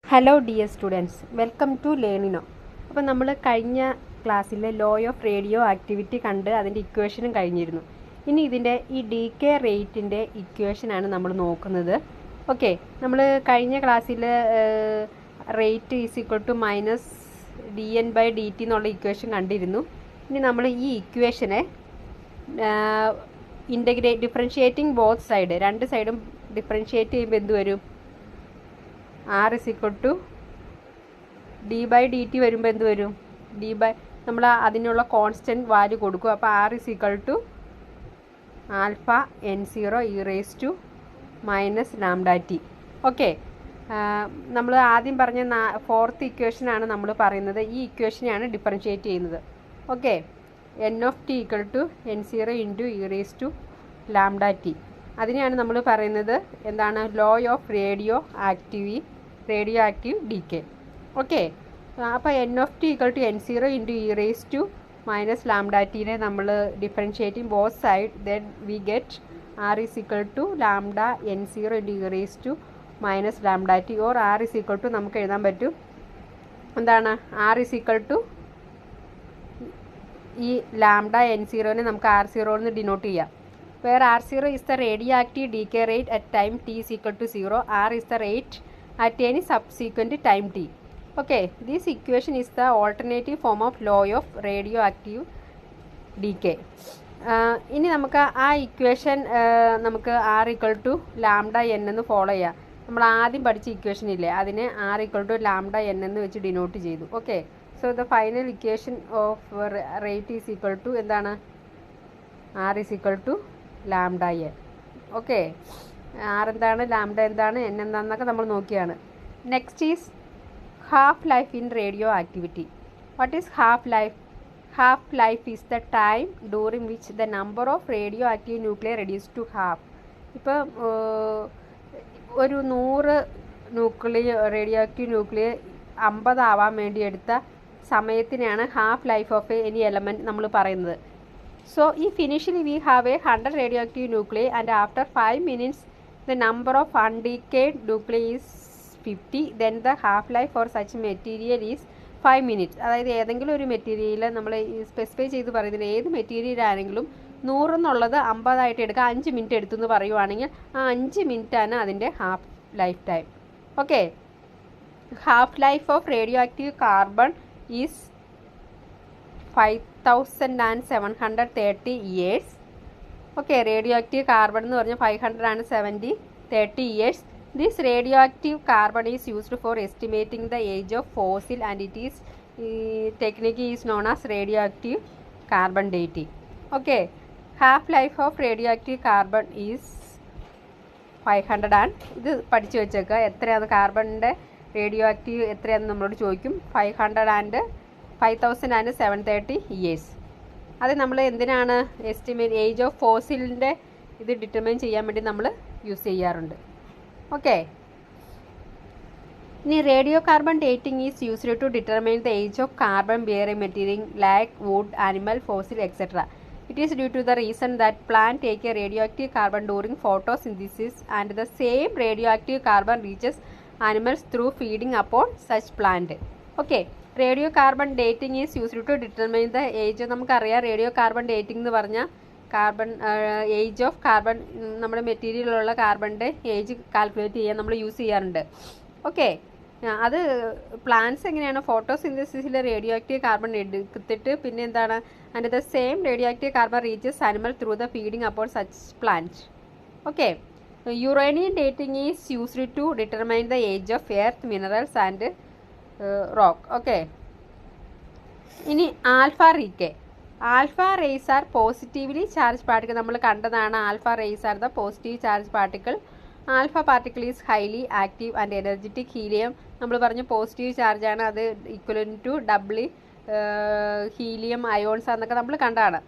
Hello dear students, welcome to ലേണിനോ. അപ്പോൾ നമ്മൾ കഴിഞ്ഞ ക്ലാസ്സിലെ ലോ ഓഫ് റേഡിയോ ആക്ടിവിറ്റി കണ്ട് അതിൻ്റെ ഇക്വേഷനും കഴിഞ്ഞിരുന്നു. ഇനി ഇതിൻ്റെ ഈ ഡി കെ റേറ്റിൻ്റെ ഇക്വേഷനാണ് നമ്മൾ നോക്കുന്നത്. ഓക്കെ, നമ്മൾ കഴിഞ്ഞ ക്ലാസ്സിൽ rate is equal to minus D N by D T എന്നുള്ള ഇക്വേഷൻ കണ്ടിരുന്നു. ഇനി നമ്മൾ ഈ ഇക്വേഷനെ ഡിഫറൻഷിയേറ്റിംഗ് ബോത്ത് സൈഡ്, രണ്ട് സൈഡും ഡിഫറൻഷിയേറ്റ് ചെയ്യുമ്പോൾ എന്ത് വരും? R is equal to D by D T വരുമ്പോൾ എന്ത് വരും? ഡി ബൈ നമ്മൾ അതിനുള്ള കോൺസ്റ്റൻറ്റ് വാല്യൂ കൊടുക്കും. അപ്പോൾ R is equal to alpha N zero e raise to minus lambda t. Okay, നമ്മൾ ആദ്യം പറഞ്ഞ ഫോർത്ത് ഇക്വേഷനാണ് നമ്മൾ പറയുന്നത്. ഈ ഇക്വേഷനെയാണ് ഡിഫറൻഷിയേറ്റ് ചെയ്യുന്നത്. Okay, N of t equal to N zero into E raise to lambda t. അതിനെയാണ് നമ്മൾ പറയുന്നത് എന്താണ്? Law of radio active decay. Okay, അപ്പോൾ N of t equal to N zero into E raise to minus lambda ടീനെ നമ്മൾ differentiating both side, then we get R is equal to lambda N zero into E raise to minus lambda T. Or R is equal to നമുക്ക് എഴുതാൻ പറ്റും എന്താണ്? R is equal to ഈ lambda N സീറോനെ നമുക്ക് R zero എന്ന് denote ചെയ്യാം. Where R0 is the radioactive decay rate at time t is equal to 0, R is the rate at any subsequent time t. Okay, this equation is the alternative form of law of radioactive decay. ഇനി നമുക്ക് ആ equation നമുക്ക് R equal to lambda N എന്ന് follow ചെയ്യാം. നമ്മൾ ആദ്യം പഠിച്ച equation ഇല്ലേ, അതിനെ R equal to lambda N എന്ന് വെച്ച് ഡിനോട്ട് ചെയ്തു. Okay, so the final equation of rate is equal to എന്താണ്? R is equal to lambda N. Okay, R എന്താണ്, ലാംഡ എന്താണ്, എൻ എന്താണെന്നൊക്കെ നമ്മൾ നോക്കിയാണ്. Next is half life in radioactivity. What is half life? Half life is the time during which the number of radio active nuclear reduce to half. ഇപ്പോൾ ഒരു 100 radio active nuclear 50 ആവാൻ വേണ്ടി എടുത്ത സമയത്തിനാണ് half life of any element നമ്മൾ പറയുന്നത്. So if initially we have 100 radioactive nuclei and after 5 minutes the number of undecayed nuclei is 50, then the half life for such material is 5 minutes. അതായത് ഏതെങ്കിലും ഒരു material നമ്മൾ specify ചെയ്ത് പറയുന്നില്ല, ഏത് material ആണെങ്കിലും 100 എന്നുള്ളത് 50 ആയിട്ട് എടുക്കുക, 5 മിനിറ്റ് എടുത്തെന്ന് പറയുവാണെങ്കിൽ ആ 5 മിനിറ്റാണ് അതിൻ്റെ half life time. Okay, half life of radio active carbon is 5730 years. Okay, radio active carbon എന്ന് പറഞ്ഞാൽ 530 years. This radio active carbon is used for estimating the age of fossil and it is technique is known as radio active carbon dating. Okay, half life of radio active carbon is 500. ഇത് പഠിച്ചു വെച്ചേക്കുക, എത്രയാണ് കാർബണിൻ്റെ radio active എത്രയാണെന്ന് നമ്മളോട് ചോദിക്കും. 5730 years. അത് നമ്മൾ എന്തിനാണ് എസ്റ്റിമേറ്റ് ഏജ് ഓഫ് ഫോസിലിൻ്റെ ഇത് ഡിറ്റർമൈൻ ചെയ്യാൻ വേണ്ടി നമ്മൾ യൂസ് ചെയ്യാറുണ്ട്. ഓക്കെ, ഇനി radio carbon dating is used to determine the age of carbon bearing material like wood, animal, fossil etcetera. It is due to the reason that plant take a radio active carbon during photosynthesis and the same radio active carbon reaches animals through feeding upon such plant. Okay, radio carbon dating is used to determine the age. നമുക്കറിയാം radio carbon dating എന്ന് പറഞ്ഞാൽ age of carbon, നമ്മുടെ മെറ്റീരിയലിലുള്ള കാർബണിൻ്റെ age calculate ചെയ്യാൻ നമ്മൾ use ചെയ്യാറുണ്ട്. Okay, അത് plants എങ്ങനെയാണ് ഫോട്ടോസിന്തസിസിലെ radio active carbon എടുത്തിട്ട് പിന്നെ എന്താണ് and the same radio active carbon reaches animal through the feeding upon such plant. Okay, uranium dating is used to determine the age of earth, minerals and rock. Okay, ഇനി alpha decay. Alpha rays are positively charge particle. നമ്മൾ കണ്ടതാണ് alpha rays are the positive charge particle. Alpha particle is highly active and energetic. Helium നമ്മൾ പറഞ്ഞു positive ചാർജാണ്, അത് equivalent to doubly helium ions എന്നൊക്കെ നമ്മൾ കണ്ടതാണ്.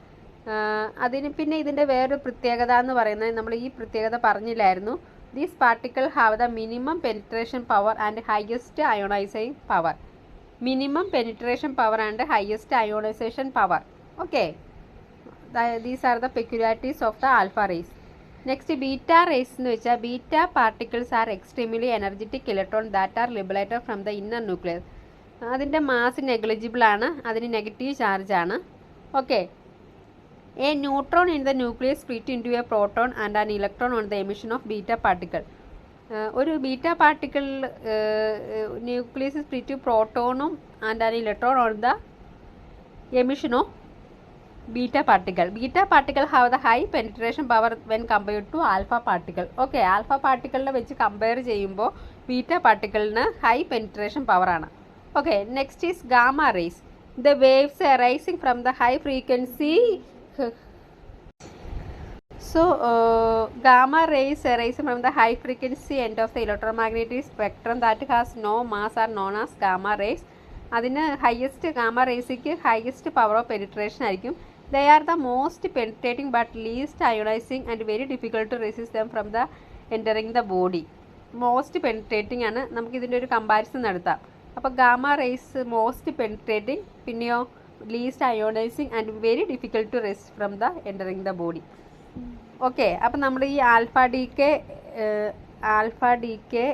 അതിന് പിന്നെ ഇതിൻ്റെ വേറൊരു പ്രത്യേകത എന്ന് പറയുന്നത് നമ്മൾ ഈ പ്രത്യേകത പറഞ്ഞില്ലായിരുന്നു. These particles have the minimum penetration power and highest ionizing power. Minimum penetration power and highest ionization power. Okay, these are the peculiarities of the alpha rays. Next beta rays എന്ന് വെച്ചാൽ beta particles are extremely energetic electron that are liberated from the inner nucleus. അതിൻ്റെ mass negligible ആണ്, അതിന് negative charge ആണ്. Okay. A neutron in the nucleus split into a proton and an electron on the emission of beta particle. ഒരു beta particle nucleus split പ്രോട്ടോണും and an electron on the emission of beta particle. Beta particle have the high penetration power when compared to alpha particle. Okay, alpha particle വെച്ച് compare ചെയ്യുമ്പോൾ beta പാർട്ടിക്കിളിന് high penetration power ആണ്. Okay, next is gamma rays. The waves arising from the high frequency. So, gamma rays arising from the high frequency end of the electromagnetic spectrum that has no mass are known as gamma rays. അതിന് highest gamma റേസിക്ക് highest power of penetration ആയിരിക്കും. They are the most penetrating but least ionizing and very difficult to resist them from the entering the body. Most penetrating ആണ്. നമുക്ക് ഇതിൻ്റെ ഒരു comparison നടത്താം. അപ്പോൾ gamma rays most penetrating, പിന്നെയോ least ionising and very difficult to resist from the entering the body. Okay, അപ്പം നമ്മൾ ഈ ആൽഫ ഡി കെ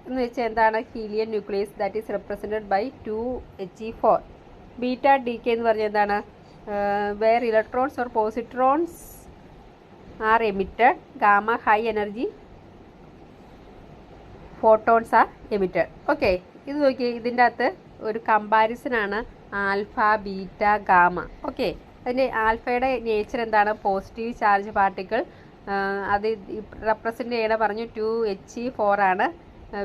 എന്ന് വെച്ചാൽ എന്താണ്? Helium nucleus that is represented by 2He4. Beta decay എന്ന് പറഞ്ഞാൽ എന്താണ്? where electrons or positrons are emitted, gamma high energy photons are emitted. Okay, ഇത് നോക്കി, ഇതിൻ്റെ അകത്ത് ഒരു കമ്പാരിസൺ ആണ് ആൽഫ ബീറ്റ ഗാമ. ഓക്കെ, അതിൻ്റെ ആൽഫയുടെ നേച്ചർ എന്താണ്? പോസിറ്റീവ് ചാർജ് പാർട്ടിക്കിൾ, അത് റെപ്രസെൻ്റ് ചെയ്യണ പറഞ്ഞു 2He4 ആണ്.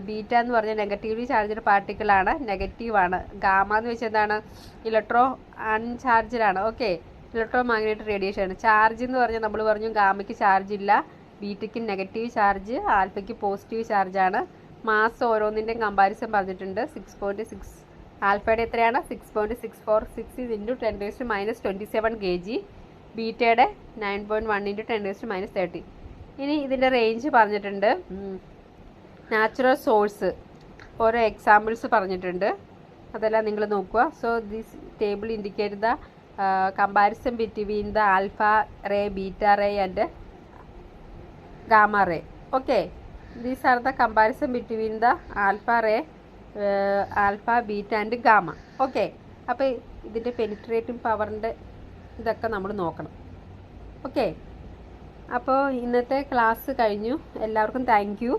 ബീറ്റ എന്ന് പറഞ്ഞാൽ നെഗറ്റീവ്ലി ചാർജ്ഡ് പാർട്ടിക്കിളാണ്, നെഗറ്റീവാണ്. ഗാമ എന്ന് വെച്ചാൽ എന്താണ്? ഇലക്ട്രോ അൺചാർജ്ഡാണ്. ഓക്കെ, ഇലക്ട്രോ മാഗ്നറ്റിക് റേഡിയേഷൻ ആണ്. ചാർജ് എന്ന് പറഞ്ഞാൽ നമ്മൾ പറഞ്ഞു ഗാമയ്ക്ക് ചാർജ് ഇല്ല, ബീറ്റയ്ക്ക് നെഗറ്റീവ് ചാർജ്, ആൽഫയ്ക്ക് പോസിറ്റീവ് ചാർജാണ്. മാസ് ഓരോന്നിൻ്റെയും കമ്പാരിസൺ പറഞ്ഞിട്ടുണ്ട്. 6.6 ആൽഫയുടെ എത്രയാണ്? 6.646 × 10⁻27 kg. ബീറ്റയുടെ 9.1 × 10⁻30. ഇനി ഇതിൻ്റെ റേഞ്ച് പറഞ്ഞിട്ടുണ്ട്. നാച്ചുറൽ സോഴ്സ് ഓരോ എക്സാമ്പിൾസ് പറഞ്ഞിട്ടുണ്ട്, അതെല്ലാം നിങ്ങൾ നോക്കുക. So this table indicate the comparison between the alpha ray, beta ray and gamma ray. Okay, these are the comparison between the alpha ray, alpha beta and gamma. Okay, അപ്പോൾ ഇതിൻ്റെ penetrating പവറിൻ്റെ ഇതൊക്കെ നമ്മൾ നോക്കണം. Okay, അപ്പോൾ ഇന്നത്തെ class കഴിഞ്ഞു. എല്ലാവർക്കും thank you.